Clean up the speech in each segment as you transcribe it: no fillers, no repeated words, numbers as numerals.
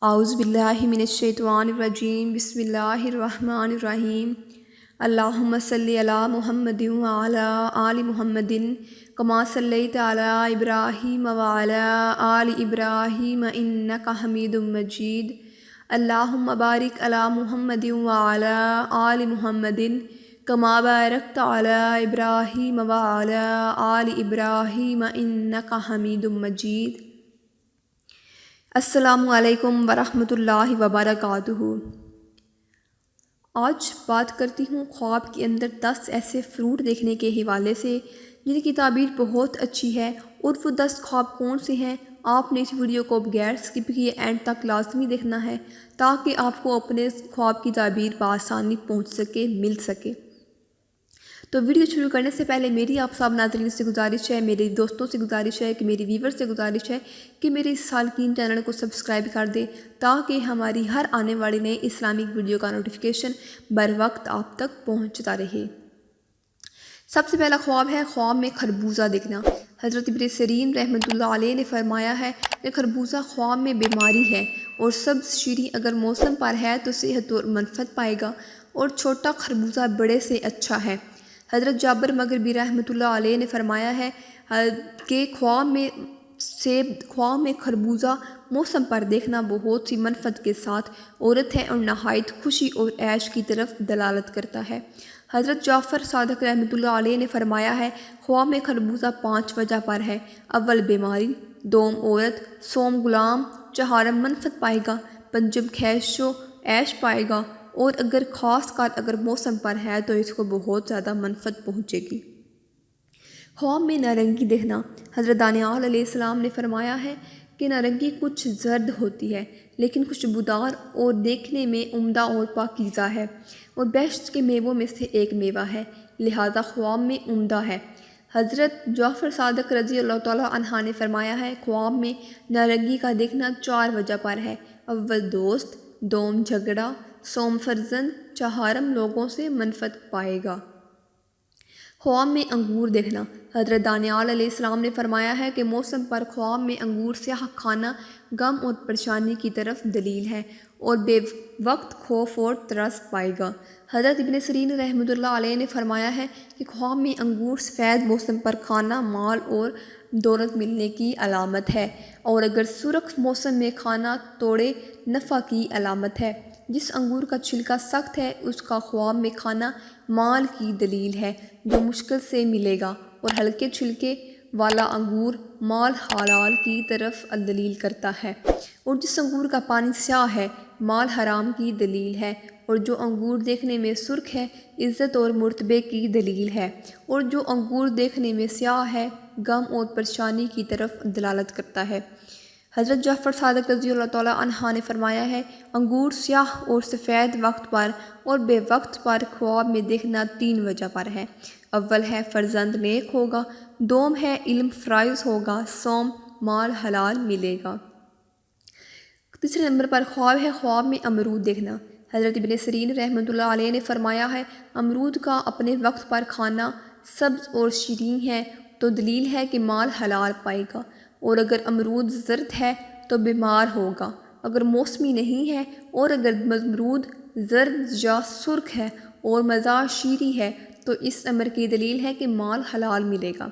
اعوذ باللہ من الشیطان الرجیم بسم اللہ الرحمن الرحیم اللہم صلی علی محمد وعلی آل محمد کما صلیت علی ابراہیم وعلی آل ابراہیم انک حمید مجید اللہم بارک علی محمد وعلی آل محمد کما بارکت علی ابراہیم وعلی آل ابراہیم انک حمید مجید۔ السلام علیکم ورحمۃ اللہ وبرکاتہ۔ آج بات کرتی ہوں خواب کے اندر 10 ایسے فروٹ دیکھنے کے حوالے سے جن کی تعبیر بہت اچھی ہے، اور وہ 10 خواب کون سے ہیں آپ نے اس ویڈیو کو بغیر سکپ کیے اینڈ تک لازمی دیکھنا ہے تاکہ آپ کو اپنے خواب کی تعبیر بآسانی پہنچ سکے، مل سکے۔ تو ویڈیو شروع کرنے سے پہلے میری آپ سب ناظرین سے گزارش ہے، میرے دوستوں سے گزارش ہے، کہ میری ویور سے گزارش ہے کہ میرے اس سالکین چینل کو سبسکرائب کر دے تاکہ ہماری ہر آنے والی نئے اسلامک ویڈیو کا نوٹیفیکیشن بر وقت آپ تک پہنچتا رہے۔ سب سے پہلا خواب ہے خواب میں خربوزہ دیکھنا۔ حضرت ابن سیرین رحمۃ اللہ علیہ نے فرمایا ہے کہ خربوزہ خواب میں بیماری ہے، اور سبز شیریں اگر موسم پر ہے تو صحت اور منفعت پائے گا، اور چھوٹا خربوزہ بڑے سے اچھا ہے۔ حضرت جابر مغربی رحمۃ اللہ علیہ نے فرمایا ہے کہ خواب میں خربوزہ موسم پر دیکھنا بہت سی منفعت کے ساتھ عورت ہے اور نہایت خوشی اور عیش کی طرف دلالت کرتا ہے۔ حضرت جعفر صادق رحمۃ اللہ علیہ نے فرمایا ہے خواب میں خربوزہ 5 وجہ پر ہے: اول بیماری، دوم عورت، سوم غلام، چہارم منفعت پائے گا، پنجم خیش و عیش پائے گا، اور خاص کر اگر موسم پر ہے تو اس کو بہت زیادہ منفعت پہنچے گی۔ خواب میں نارنگی دیکھنا۔ حضرت دانیال علیہ السلام نے فرمایا ہے کہ نارنگی کچھ زرد ہوتی ہے لیکن خوشبودار اور دیکھنے میں عمدہ اور پاکیزہ ہے، اور بہشت کے میووں میں سے ایک میوہ ہے، لہذا خواب میں عمدہ ہے۔ حضرت جعفر صادق رضی اللہ تعالیٰ عنہ نے فرمایا ہے خواب میں نارنگی کا دیکھنا 4 وجہ پر ہے: اول دوست، دوم جھگڑا، سوم فرزند، چہارم لوگوں سے منفعت پائے گا۔ خواب میں انگور دیکھنا۔ حضرت دانیال علیہ السلام نے فرمایا ہے کہ موسم پر خواب میں انگور سیاہ کھانا غم اور پریشانی کی طرف دلیل ہے، اور بے وقت خوف اور ترس پائے گا۔ حضرت ابن سیرین رحمۃ اللہ علیہ نے فرمایا ہے کہ خواب میں انگور سفید موسم پر کھانا مال اور دولت ملنے کی علامت ہے، اور اگر سرخ موسم میں کھانا توڑے نفع کی علامت ہے۔ جس انگور کا چھلکا سخت ہے اس کا خواب میں کھانا مال کی دلیل ہے جو مشکل سے ملے گا، اور ہلکے چھلکے والا انگور مال حلال کی طرف دلیل کرتا ہے، اور جس انگور کا پانی سیاہ ہے مال حرام کی دلیل ہے، اور جو انگور دیکھنے میں سرخ ہے عزت اور مرتبے کی دلیل ہے، اور جو انگور دیکھنے میں سیاہ ہے غم اور پریشانی کی طرف دلالت کرتا ہے۔ حضرت جعفر صادق رضی اللہ تعالیٰ عنہ نے فرمایا ہے انگور سیاہ اور سفید وقت پر اور بے وقت پر خواب میں دیکھنا 3 وجہ پر ہے: اول ہے فرزند نیک ہوگا، دوم ہے علم فرائض ہوگا، سوم مال حلال ملے گا۔ تیسرے نمبر پر خواب ہے خواب میں امرود دیکھنا۔ حضرت ابن سیرین رحمۃ اللہ علیہ نے فرمایا ہے امرود کا اپنے وقت پر کھانا سبز اور شیریں ہے تو دلیل ہے کہ مال حلال پائے گا، اور اگر امرود زرد ہے تو بیمار ہوگا۔ اگر موسمی نہیں ہے اور اگر امرود زرد یا سرخ ہے اور مزہ شیریں ہے تو اس امر کی دلیل ہے کہ مال حلال ملے گا۔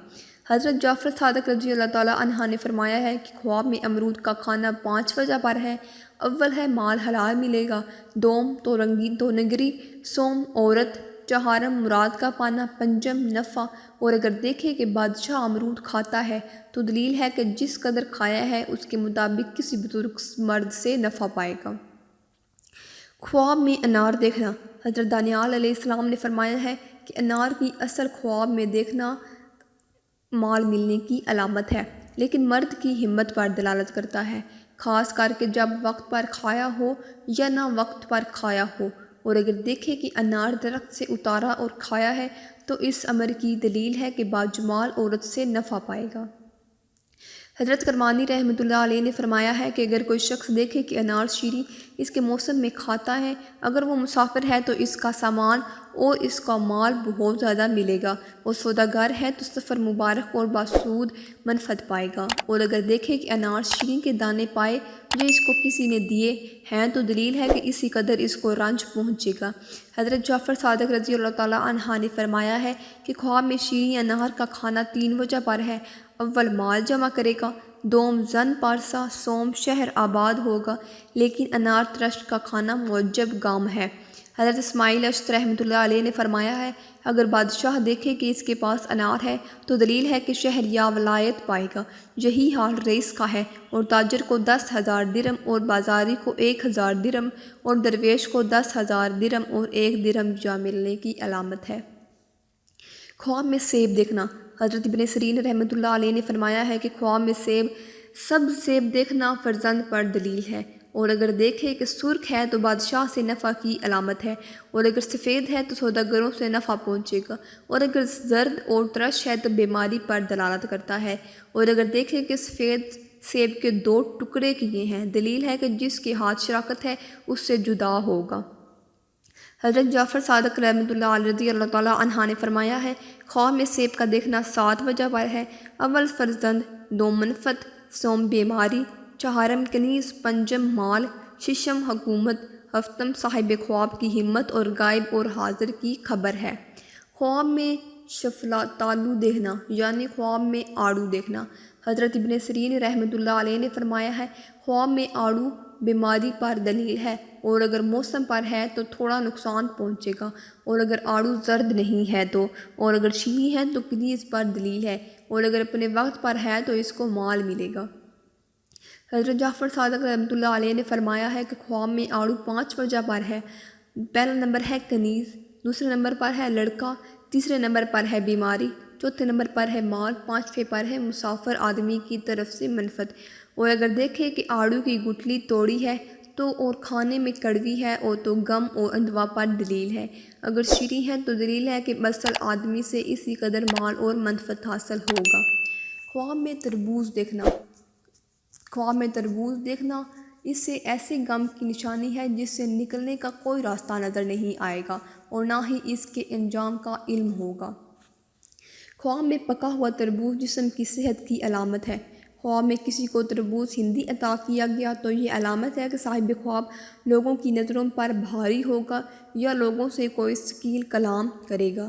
حضرت جعفر صادق رضی اللہ تعالیٰ عنہ نے فرمایا ہے کہ خواب میں امرود کا کھانا 5 وجہ پر ہے: اول ہے مال حلال ملے گا، دوم تو رنگین تو نگری، سوم عورت، چہارم مراد کا پانا، پنجم نفع، اور اگر دیکھے کہ بادشاہ امرود کھاتا ہے تو دلیل ہے کہ جس قدر کھایا ہے اس کے مطابق کسی بزرگ مرد سے نفع پائے گا۔ خواب میں انار دیکھنا۔ حضرت دانیال علیہ السلام نے فرمایا ہے کہ انار کی اصل خواب میں دیکھنا مال ملنے کی علامت ہے، لیکن مرد کی ہمت پر دلالت کرتا ہے، خاص کر کے جب وقت پر کھایا ہو یا نہ وقت پر کھایا ہو، اور اگر دیکھے کہ انار درخت سے اتارا اور کھایا ہے تو اس امر کی دلیل ہے کہ باجمال عورت سے نفع پائے گا۔ حضرت کرمانی رحمۃ اللہ علیہ نے فرمایا ہے کہ اگر کوئی شخص دیکھے کہ انار شیریں اس کے موسم میں کھاتا ہے، اگر وہ مسافر ہے تو اس کا سامان اور اس کا مال بہت زیادہ ملے گا، وہ سوداگر ہے تو سفر مبارک اور باسود منفعت پائے گا، اور اگر دیکھے کہ انار شیریں کے دانے پائے جو اس کو کسی نے دیے ہیں تو دلیل ہے کہ اسی قدر اس کو رنج پہنچے گا۔ حضرت جعفر صادق رضی اللہ تعالیٰ عنہ نے فرمایا ہے کہ خواب میں شیریں انار کا کھانا 3 وجہ پر ہے: اول مال جمع کرے گا، دوم زن پارسا، سوم شہر آباد ہوگا، لیکن انار ترشت کا کھانا معجب گام ہے۔ حضرت اسماعیل اشتر رحمۃ اللہ علیہ نے فرمایا ہے اگر بادشاہ دیکھے کہ اس کے پاس انار ہے تو دلیل ہے کہ شہر یا ولایت پائے گا۔ یہی حال رئیس کا ہے، اور تاجر کو 10,000 درم اور بازاری کو 1,000 درم اور درویش کو 10,000 درم اور 1 درم جا ملنے کی علامت ہے۔ خواب میں سیب دیکھنا۔ حضرت ابن سیرین رحمۃ اللہ علیہ نے فرمایا ہے کہ خواب میں سبز سیب دیکھنا فرزند پر دلیل ہے، اور اگر دیکھے کہ سرخ ہے تو بادشاہ سے نفع کی علامت ہے، اور اگر سفید ہے تو سوداگروں سے نفع پہنچے گا، اور اگر زرد اور ترش ہے تو بیماری پر دلالت کرتا ہے، اور اگر دیکھے کہ سفید سیب کے 2 ٹکڑے کیے ہیں، دلیل ہے کہ جس کے ہاتھ شراکت ہے اس سے جدا ہوگا۔ حضرت جعفر صادق رحمۃ اللہ علیہ رضی اللہ تعالیٰ عنہ نے فرمایا ہے خواب میں سیب کا دیکھنا 7 وجہ پر ہے: اول فرزند، دوم منفعت، سوم بیماری، چہارم کنیز، پنجم مال، ششم حکومت، ہفتم صاحب خواب کی ہمت اور غائب اور حاضر کی خبر ہے۔ خواب میں شفلاتالو دیکھنا یعنی خواب میں آڑو دیکھنا۔ حضرت ابن سیرین رحمۃ اللہ علیہ نے فرمایا ہے خواب میں آڑو بیماری پر دلیل ہے، اور اگر موسم پر ہے تو تھوڑا نقصان پہنچے گا، اور اگر آڑو زرد نہیں ہے تو، اور اگر شیریں ہے تو کنیز پر دلیل ہے، اور اگر اپنے وقت پر ہے تو اس کو مال ملے گا۔ حضرت جعفر صادق رحمۃ اللہ علیہ نے فرمایا ہے کہ خواب میں آڑو 5 وجہ پر ہے: پہلا نمبر ہے کنیز، دوسرے نمبر پر ہے لڑکا، تیسرے نمبر پر ہے بیماری، چوتھے نمبر پر ہے مال، 5ویں پر ہے مسافر آدمی کی طرف سے منفعت، اور اگر دیکھے کہ آڑو کی گٹھلی توڑی ہے تو اور کھانے میں کڑوی ہے اور تو غم اور اندوا پر دلیل ہے، اگر شیریں ہے تو دلیل ہے کہ بسل آدمی سے اسی قدر مال اور منفعت حاصل ہوگا۔ خواب میں تربوز دیکھنا۔ خواب میں تربوز دیکھنا اس سے ایسے غم کی نشانی ہے جس سے نکلنے کا کوئی راستہ نظر نہیں آئے گا اور نہ ہی اس کے انجام کا علم ہوگا۔ خواب میں پکا ہوا تربوز جسم کی صحت کی علامت ہے۔ خواب میں کسی کو تربوز ہندی عطا کیا گیا تو یہ علامت ہے کہ صاحب خواب لوگوں کی نظروں پر بھاری ہوگا یا لوگوں سے کوئی ثقیل کلام کرے گا۔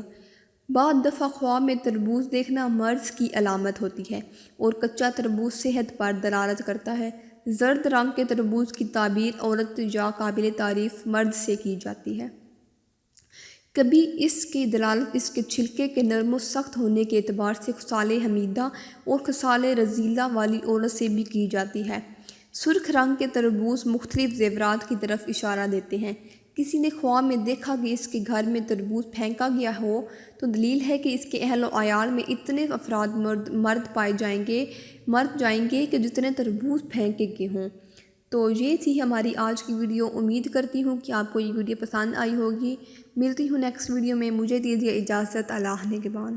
بعض دفعہ خواب میں تربوز دیکھنا مرض کی علامت ہوتی ہے، اور کچا تربوز صحت پر دلالت کرتا ہے۔ زرد رنگ کے تربوز کی تعبیر عورت یا قابل تعریف مرد سے کی جاتی ہے۔ کبھی اس کی دلالت اس کے چھلکے کے نرم و سخت ہونے کے اعتبار سے خصال حمیدہ اور خصال رذیلہ والی عورت سے بھی کی جاتی ہے۔ سرخ رنگ کے تربوز مختلف زیورات کی طرف اشارہ دیتے ہیں۔ کسی نے خواب میں دیکھا کہ اس کے گھر میں تربوز پھینکا گیا ہو تو دلیل ہے کہ اس کے اہل و عیال میں اتنے افراد مر جائیں گے کہ جتنے تربوز پھینکے گئے ہوں۔ تو یہ تھی ہماری آج کی ویڈیو۔ امید کرتی ہوں کہ آپ کو یہ ویڈیو پسند آئی ہوگی۔ ملتی ہوں نیکسٹ ویڈیو میں۔ مجھے دیجیے اجازت۔ اللہ نگہبان۔